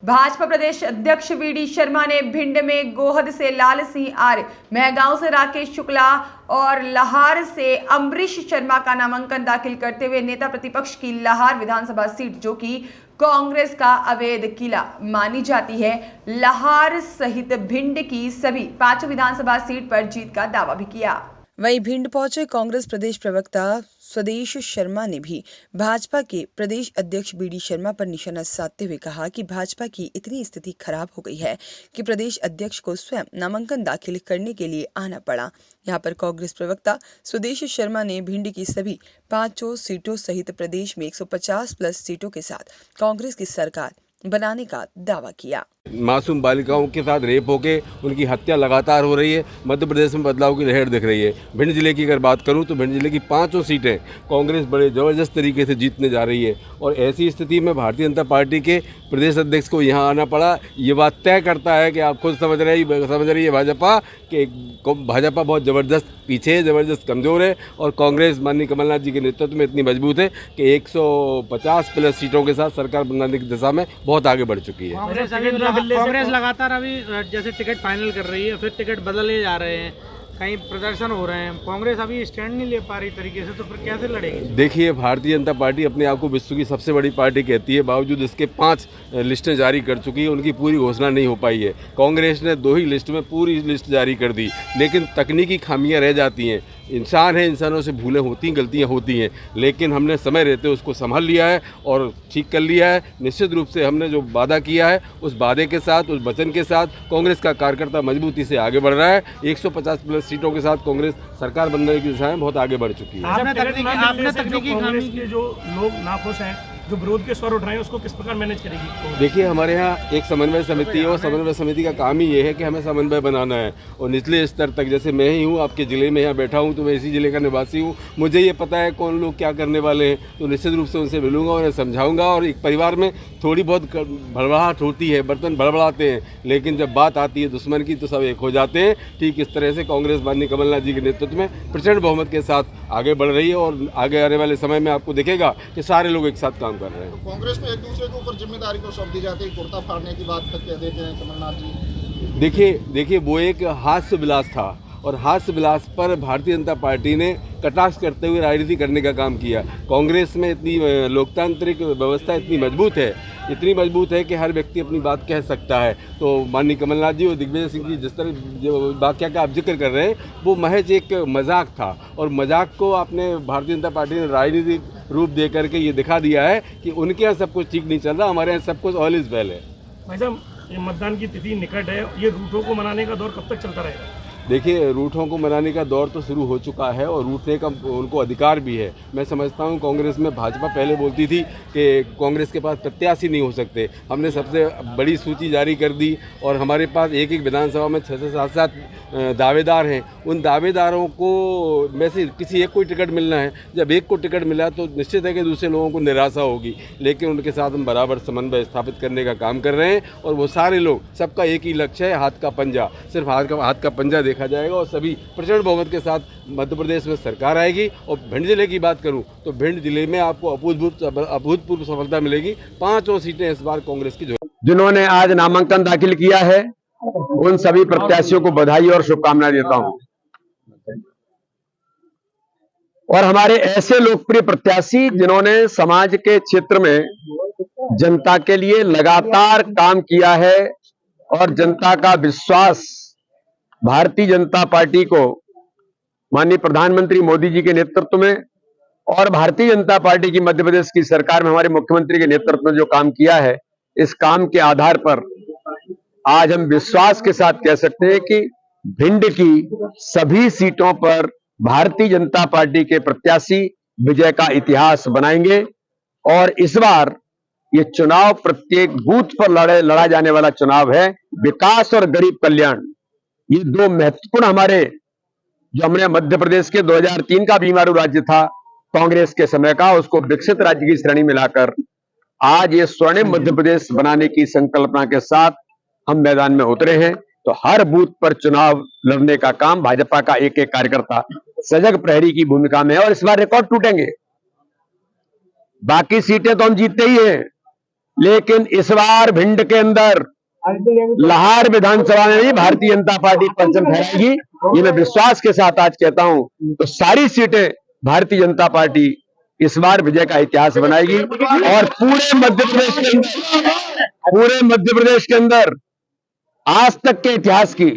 भाजपा प्रदेश अध्यक्ष वीडी शर्मा ने भिंड में गोहद से लाल सिंह आर्य, मेहगांव से राकेश शुक्ला और लाहार से अम्बरीश शर्मा का नामांकन दाखिल करते हुए नेता प्रतिपक्ष की लाहार विधानसभा सीट, जो कि कांग्रेस का अवैध किला मानी जाती है, लाहार सहित भिंड की सभी 5 विधानसभा सीट पर जीत का दावा भी किया। वहीं भिंड पहुंचे कांग्रेस प्रदेश प्रवक्ता स्वदेश शर्मा ने भी भाजपा के प्रदेश अध्यक्ष वीडी शर्मा पर निशाना साधते हुए कहा कि भाजपा की इतनी स्थिति खराब हो गई है कि प्रदेश अध्यक्ष को स्वयं नामांकन दाखिल करने के लिए आना पड़ा। यहां पर कांग्रेस प्रवक्ता स्वदेश शर्मा ने भिंड की सभी 5 सीटों सहित प्रदेश में 150 प्लस सीटों के साथ कांग्रेस की सरकार बनाने का दावा किया। मासूम बालिकाओं के साथ रेप होके उनकी हत्या लगातार हो रही है। मध्य प्रदेश में बदलाव की लहर दिख रही है। भिंड जिले की अगर बात करूं तो भिंड जिले की 5 सीटें कांग्रेस बड़े ज़बरदस्त तरीके से जीतने जा रही है और ऐसी स्थिति में भारतीय जनता पार्टी के प्रदेश अध्यक्ष को यहां आना पड़ा। ये बात तय करता है कि आप खुद समझ रही है भाजपा कि भाजपा बहुत ज़बरदस्त पीछे है, ज़बरदस्त कमज़ोर है और कांग्रेस माननीय कमलनाथ जी के नेतृत्व में इतनी मजबूत है कि 150 प्लस सीटों के साथ सरकार बनाने की दिशा में बहुत आगे बढ़ चुकी है। कांग्रेस लगातार अभी जैसे टिकट फाइनल कर रही है, फिर टिकट बदले जा रहे हैं, कहीं प्रदर्शन हो रहे हैं, कांग्रेस अभी स्टैंड नहीं ले पा रही तरीके से, तो फिर कैसे लड़ेगी? देखिए, भारतीय जनता पार्टी अपने आप को विश्व की सबसे बड़ी पार्टी कहती है, बावजूद इसके 5 लिस्टें जारी कर चुकी है, उनकी पूरी घोषणा नहीं हो पाई है। कांग्रेस ने 2 ही लिस्ट में पूरी लिस्ट जारी कर दी, लेकिन तकनीकी खामियां रह जाती हैं। इंसान है, इंसानों से भूलें होती हैं, गलतियां होती हैं, लेकिन हमने समय रहते उसको संभाल लिया है और ठीक कर लिया है। निश्चित रूप से हमने जो वादा किया है उस वादे के साथ, उस वचन के साथ कांग्रेस का कार्यकर्ता मजबूती से आगे बढ़ रहा है। 150 प्लस सीटों के साथ कांग्रेस सरकार बनने की दिशा में बहुत आगे बढ़ चुकी है। आपने तकनीकी कांग्रेस के जो लोग नाखुश हैं, जो विरोध के स्वर उठ रहे हैं, उसको किस प्रकार मैनेज करेगी? देखिए, हमारे यहाँ एक समन्वय समिति है और समन्वय समिति का काम ही ये है कि हमें समन्वय बनाना है और निचले स्तर तक, जैसे मैं ही हूँ आपके ज़िले में यहाँ बैठा हूँ तो मैं इसी ज़िले का निवासी हूँ, मुझे ये पता है कौन लोग क्या करने वाले हैं, तो निश्चित रूप से उनसे मिलूंगा और समझाऊंगा। और एक परिवार में थोड़ी बहुत भड़बड़ाहट होती है, बर्तन भड़बड़ाते हैं, लेकिन जब बात आती है दुश्मन की तो सब एक हो जाते हैं। ठीक इस तरह से कांग्रेस माननीय कमलनाथ जी के नेतृत्व में प्रचंड बहुमत के साथ आगे बढ़ रही है और आगे आने वाले समय में आपको दिखेगा कि सारे लोग एक साथ काम कर रहे हैं। तो कांग्रेस में एक दूसरे के ऊपर जिम्मेदारी को सौंप दी जाती है, कुर्ता फाड़ने की बात तक कह देते हैं कमलनाथ जी। देखिए वो एक हास्य विलास था और हास्य विलास पर भारतीय जनता पार्टी ने कटाक्ष करते हुए राजनीति करने का काम किया। कांग्रेस में इतनी लोकतांत्रिक व्यवस्था इतनी मजबूत है कि हर व्यक्ति अपनी बात कह सकता है। तो माननीय कमलनाथ जी और दिग्विजय सिंह जी जिस तरह जो वाकया का आप जिक्र कर रहे हैं, वो महज एक मजाक था और मजाक को आपने भारतीय जनता पार्टी ने राजनीतिक रूप दे करके ये दिखा दिया है कि उनके यहाँ सब कुछ ठीक नहीं चल रहा, हमारे यहाँ सब कुछ ऑल इज वेल है। भाई साहब, ये मतदान की तिथि निकट है, ये रूठों को मनाने का दौर कब तक चलता रहेगा? देखिए, रूठों को मनाने का दौर तो शुरू हो चुका है और रूठने का उनको अधिकार भी है। मैं समझता हूँ कांग्रेस में भाजपा पहले बोलती थी कि कांग्रेस के पास प्रत्याशी नहीं हो सकते। हमने सबसे बड़ी सूची जारी कर दी और हमारे पास एक विधानसभा में 6 से 7 दावेदार हैं। उन दावेदारों को में से किसी एक को टिकट मिलना है। जब एक को टिकट मिला तो निश्चित है कि दूसरे लोगों को निराशा होगी, लेकिन उनके साथ हम बराबर समन्वय स्थापित करने का काम कर रहे हैं और वो सारे लोग, सबका एक ही लक्ष्य है, हाथ का पंजा। सिर्फ हाथ का पंजा देखा जाएगा और सभी प्रचंड बहुमत के साथ मध्य प्रदेश में सरकार आएगी। और भिंड जिले की बात करूं तो भिंड जिले में आपको अभूतपूर्व सफलता मिलेगी। 5 सीटें इस बार कांग्रेस की। जिन्होंने आज नामांकन दाखिल किया है उन सभी प्रत्याशियों को बधाई और शुभकामनाएं देता हूं और हमारे ऐसे लोकप्रिय प्रत्याशी जिन्होंने समाज के क्षेत्र में जनता के लिए लगातार काम किया है और जनता का विश्वास भारतीय जनता पार्टी को माननीय प्रधानमंत्री मोदी जी के नेतृत्व में और भारतीय जनता पार्टी की मध्य प्रदेश की सरकार में हमारे मुख्यमंत्री के नेतृत्व में जो काम किया है, इस काम के आधार पर आज हम विश्वास के साथ कह सकते हैं कि भिंड की सभी सीटों पर भारतीय जनता पार्टी के प्रत्याशी विजय का इतिहास बनाएंगे और इस बार ये चुनाव प्रत्येक बूथ पर लड़ा जाने वाला चुनाव है। विकास और गरीब कल्याण, ये 2 महत्वपूर्ण हमारे, जो हमने मध्य प्रदेश के 2003 का बीमारू राज्य था कांग्रेस के समय का, उसको विकसित राज्य की श्रेणी मिलाकर आज ये स्वर्णिम मध्य प्रदेश बनाने की संकल्पना के साथ हम मैदान में उतरे हैं। तो हर बूथ पर चुनाव लड़ने का काम भाजपा का एक एक कार्यकर्ता सजग प्रहरी की भूमिका में है और इस बार रिकॉर्ड टूटेंगे। बाकी सीटें तो हम जीतते ही हैं, लेकिन इस बार भिंड के अंदर लाहौर विधानसभा में भी भारतीय जनता पार्टी परचम फहराएगी। ये मैं विश्वास के साथ आज कहता हूं। तो सारी सीटें भारतीय जनता पार्टी इस बार विजय का इतिहास बनाएगी और पूरे मध्य प्रदेश के अंदर आज तक के इतिहास की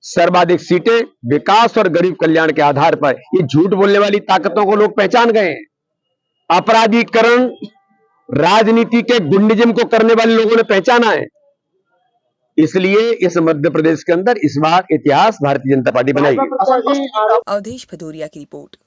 सर्वाधिक सीटें विकास और गरीब कल्याण के आधार पर, ये झूठ बोलने वाली ताकतों को लोग पहचान गए हैं। अपराधीकरण, राजनीति के गुंडीज्म को करने वाले लोगों ने पहचाना है। इसलिए इस मध्य प्रदेश के अंदर इस बार इतिहास भारतीय जनता पार्टी बनाएगी। अवधेश भदौरिया की रिपोर्ट।